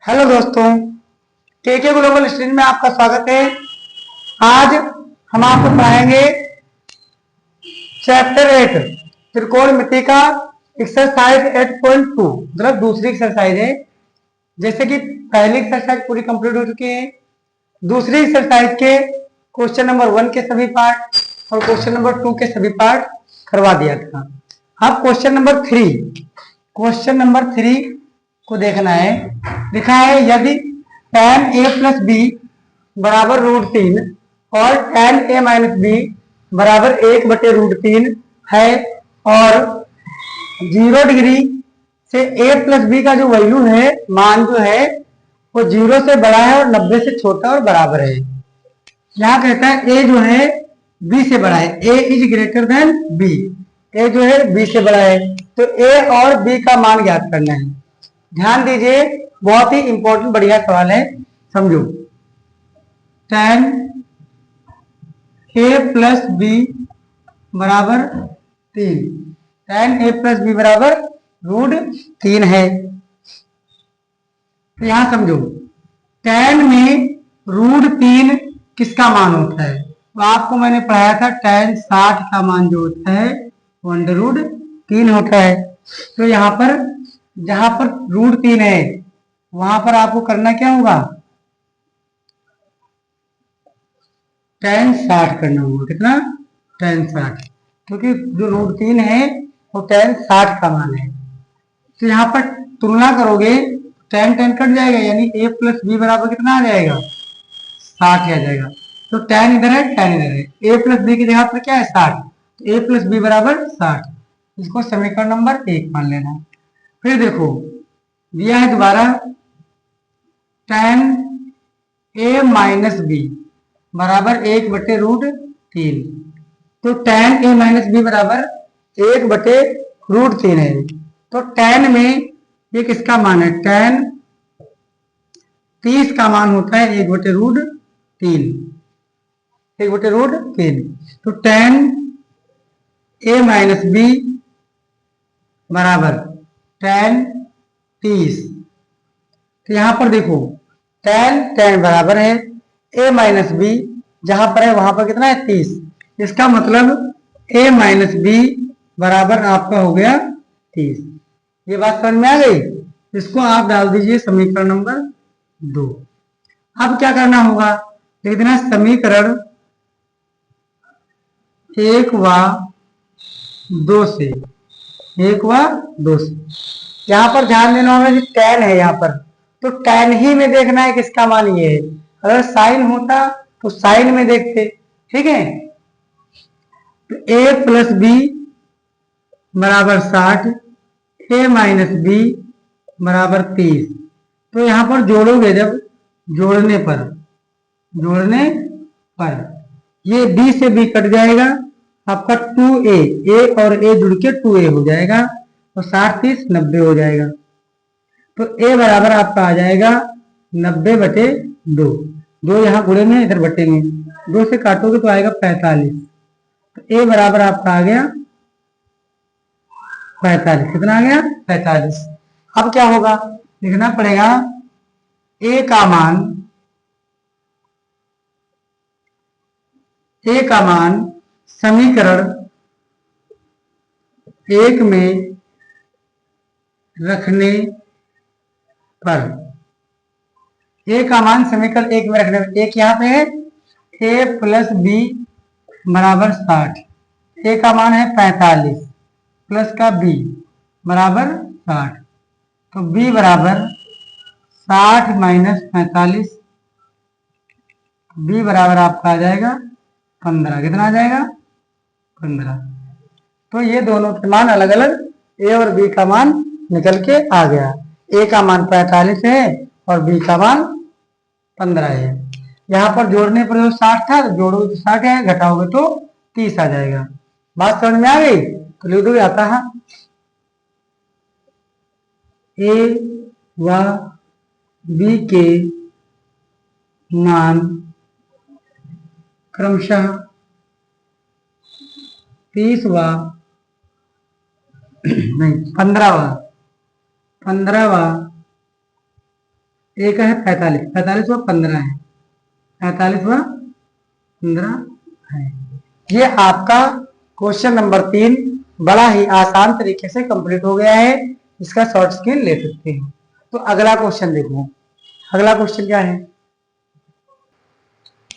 Hello दोस्तों, के global study में आपका स्वागत है। आज हम आपको पढ़ाएंगे चैप्टर 8 त्रिकोणमिति का एक्सरसाइज 8.2 मतलब दूसरी एक्सरसाइज है। जैसे कि पहली एक्सरसाइज पूरी कंप्लीट हो चुकी है। दूसरी एक्सरसाइज के क्वेश्चन नंबर 1 के सभी पार्ट और क्वेश्चन नंबर 2 के सभी पार्ट करवा दिया था। अब क्वेश्चन नंबर 3 को देखना है। लिखा है यदि tan a प्लस बी बराबर √3 और tan a माइनस बी बराबर 1/√3 है और 0 डिग्री से a प्लस बी का जो वैल्यू है, मान जो है वो 0 से बड़ा है और 90 से छोटा और बराबर है। यहाँ कहता है a जो है b से बड़ा है, a is greater than b, a जो है b से बड़ा है, तो a और b का मान ज्ञात करना है। ध्यान दीजिए, बहुत ही इंपॉर्टेंट बढ़िया सवाल है, समझो। tan a प्लस बी बराबर 3, tan a प्लस बी बराबर √3 है। तो यहां समझो, tan में √3 किसका मान होता है? तो आपको मैंने पढ़ाया था tan 60 का मान जो होता है वो √3 होता है। तो यहाँ पर जहां पर √3 है वहां पर आपको करना क्या होगा? tan 60 करना होगा। कितना? tan 60, क्योंकि जो √3 है वो tan 60 का मान है। तो यहाँ पर तुलना करोगे tan कट जाएगा, यानी a प्लस बी बराबर कितना आ जाएगा? 60 आ जाएगा। तो tan इधर है, tan इधर है, a प्लस बी की जगह पर क्या है? 60, तो a प्लस बी बराबर 60। इसको समीकरण नंबर 1 मान लेना। फिर देखो दिया है दोबारा tan a माइनस बी बराबर 1/√3, तो tan a माइनस बी बराबर 1/√3 है। तो tan में ये किसका मान है? tan 30 का मान होता है 1/√3, 1/√3। तो tan a माइनस बी बराबर tan 30। तो यहां पर देखो tan बराबर है a माइनस बी, जहां पर है वहां पर कितना है? 30। इसका मतलब a माइनस बी बराबर आपका हो गया 30। ये बात समझ में आ गई? इसको आप डाल दीजिए समीकरण नंबर 2। अब क्या करना होगा? लिख देना समीकरण 1 व 2 से, 1 व 2 से। यहाँ पर ध्यान देना होगा कि tan है यहाँ पर, तो tan ही में देखना है किसका मान ये है। अगर साइन होता तो साइन में देखते, ठीक है। तो a प्लस बी बराबर 60, a माइनस बी बराबर 30। तो यहाँ पर जोड़ोगे, जब जोड़ने पर ये b से b कट जाएगा, आपका 2a, a और a जुड़ के 2a हो जाएगा, तो 60 30 90 हो जाएगा। तो a बराबर आपका आ जाएगा 90/2। 2 यहाँ गुणे में, इधर बटेंगे, 2 से काटोगे तो आएगा 45। तो a बराबर आपका आ गया 45। कितना आ गया? 45। अब क्या होगा? लिखना पड़ेगा a का मान समीकरण 1 में रखने पर, a का मान समीकरण 1 में रखने पर, एक यहाँ पे है a प्लस बी बराबर 60, a का मान है 45 प्लस का b बराबर 60, तो b बराबर 60 माइनस 45, b बराबर आपका आ जाएगा 15। कितना आ जाएगा? 15। तो ये दोनों के मान अलग अलग, a और b का मान निकल के आ गया। a का मान 45 है और b का मान 15 है। यहाँ पर जोड़ने पर जो 60 था, तो जोड़ोगे तो 60 है, घटाओगे तो 30 आ जाएगा। बात समझ में आ गई? तो लिख दो आता है a व b के मान क्रमशः 30 व नहीं 15 व ए का है 45, 45 व 15 है, 45 व 15 है। ये आपका क्वेश्चन नंबर 3 बड़ा ही आसान तरीके से कंप्लीट हो गया है, इसका शॉर्ट स्क्रीन ले सकते हैं। तो अगला क्वेश्चन देखो, अगला क्वेश्चन क्या है।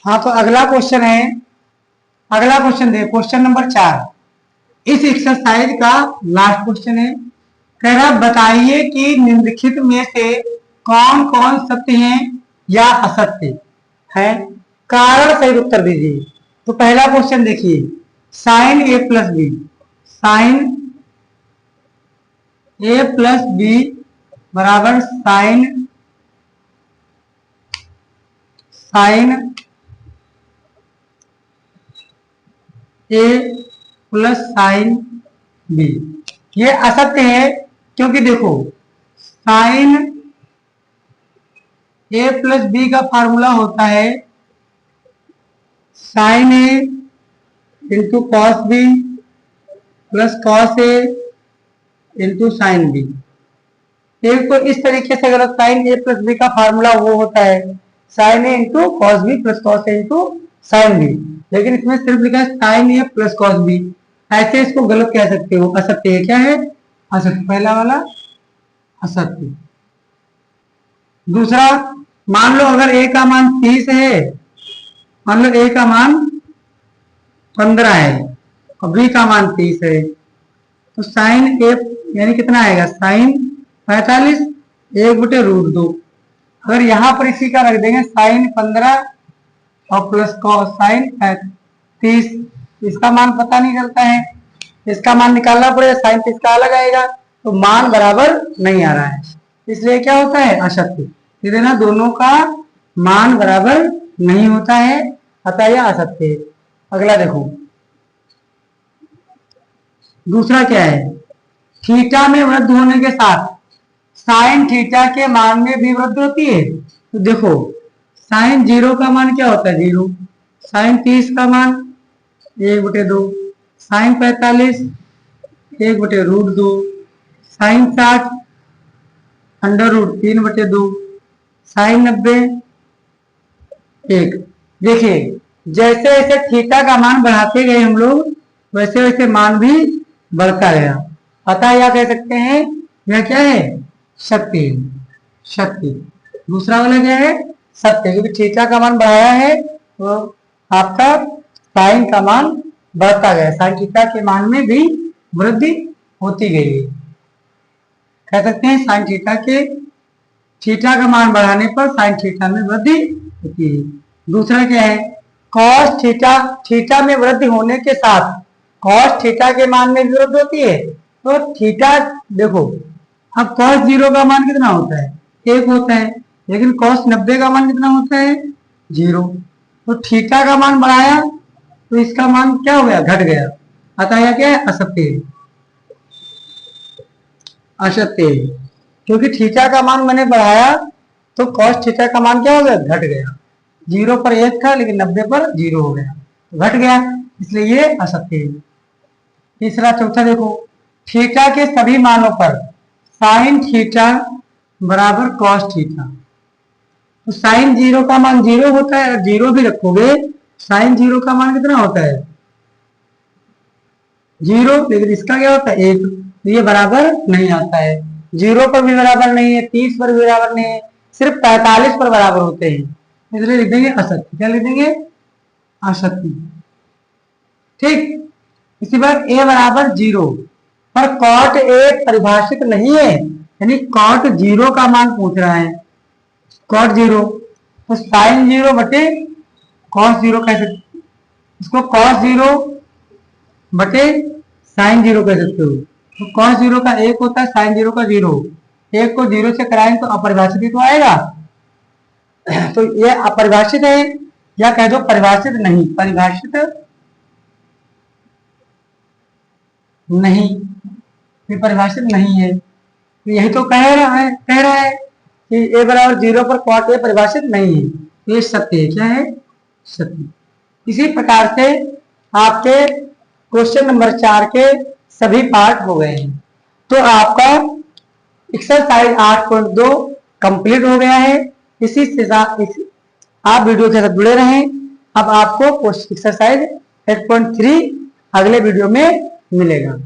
हाँ, तो अगला क्वेश्चन है, अगला क्वेश्चन देखो, क्वेश्चन नंबर 4 इस एक्सरसाइज का लास्ट क्वेश्चन है। कह रहा बताइए कि निम्नलिखित में से कौन कौन सत्य है या असत्य है, कारण सहित उत्तर दीजिए। तो पहला क्वेश्चन देखिए, sine a plus b, sine a plus b बराबर sine a plus sine b, ये असत्य है, क्योंकि देखो साइन ए प्लस बी का फार्मूला होता है sine a into cos b plus cos a into sine b. एक तो इस तरीके से अगर साइन ए प्लस बी का फार्मूला वो होता है sine a into cos b plus cos a into sine b, लेकिन इसमें सिर्फ लिखा है sine a plus cos B, ऐसे इसको गलत कह सकते हो, असत्य है। क्या है? असत्य, पहला वाला असत्य। दूसरा, मान लो अगर ए का मान 30 है, मान लो ए का मान 15 है और बी का मान 30 है, तो साइन ए यानी कितना आएगा, साइन 45 1/√2। अगर यहां पर इसी का रख देंगे साइन 15 और प्लस कॉस साइन 30, इसका मान पता नहीं चलता है, इसका मान निकालना पड़ेगा, साइन 30 का अलग आएगा, तो मान बराबर नहीं आ रहा है, इसलिए क्या होता है, असत्य। ये ना दोनों का मान बराबर नहीं होता है, अतः यह असत्य है। अगला देखो, दूसरा क्या है, थीटा में वृद्धि होने के साथ साइन थीटा के मान में भी वृद्धि होती है। तो देखो साइन 0 का मान क्या होता है, 0, साइन 30 का मान 1/2, साइन 45 1/√2, साइन 60 √3/2, साइन 90 1। देखिए जैसे जैसे थीटा का मान बढ़ाते गए हम लोग, वैसे वैसे मान भी बढ़ता गया, अतः यह कह सकते हैं यह क्या है, शक्ति, शक्ति। दूसरा वाला क्या है, सत्य, क्योंकि थीटा का मान बढ़ाया है तो आपका साइन का मान बढ़ता गया, साइन थीटा के मान में भी वृद्धि होती गई, कह सकते हैं साइन थीटा के थीटा का मान बढ़ाने पर साइन थीटा में वृद्धि होती है। दूसरा क्या है, कॉस थीटा, थीटा में वृद्धि होने के साथ कॉस थीटा के मान में भी वृद्धि होती है, तो थीटा देखो अब कॉस 0 का मान कितना होता है, 1 होता है, लेकिन कॉस 90 का मान कितना होता है, 0। तो थीटा का मान बढ़ाया तो इसका मान क्या हो गया, घट गया, अतः यह क्या है, असत्य, असत्य, क्योंकि थीटा का मान मैंने बढ़ाया तो कॉस थीटा का मान क्या हो गया, घट गया, 0 पर 1 था लेकिन 90 पर 0 हो गया, तो घट गया, इसलिए ये असत्य है। तीसरा चौथा देखो, थीटा के सभी मानों पर साइन थीटा बराबर कॉस थीटा, तो साइन 0 का मान 0 होता है, अगर 0 भी रखोगे साइन 0 का मान कितना होता है, 0, लेकिन इसका क्या होता है, 1, तो ये बराबर नहीं आता है, 0 पर भी बराबर नहीं है, 30 पर भी बराबर नहीं है, सिर्फ 45 पर बराबर होते हैं, इसलिए लिख देंगे असत्य। क्या लिख देंगे, असत्य। ठीक, इसी बार a बराबर 0 पर कॉट ए परिभाषित नहीं है, यानी कॉट 0 का मान पूछ रहा है, कॉट 0, तो साइन 0 बटे कॉस 0 कह सकते, इसको कॉस 0 बटे साइन 0 कह सकते हो, तो कॉस 0 का 1 होता है, साइन 0 का 0, 1 को 0 से कराएं तो अपरिभाषित ही तो आएगा, तो ये अपरिभाषित है, या कह दो परिभाषित नहीं, परिभाषित नहीं, ये परिभाषित नहीं है, तो यही तो कह रहा है कि a बराबर 0 पर कॉट ए परिभाषित नहीं है, ये सत्य है। क्या है, सत्य। इसी प्रकार से आपके क्वेश्चन नंबर 4 के सभी पार्ट हो गए हैं। तो आपका एक्सरसाइज 8.2 कंप्लीट हो गया है। इसी से आप वीडियो के साथ जुड़े रहें। अब आपको एक्सरसाइज 8.3 अगले वीडियो में मिलेगा।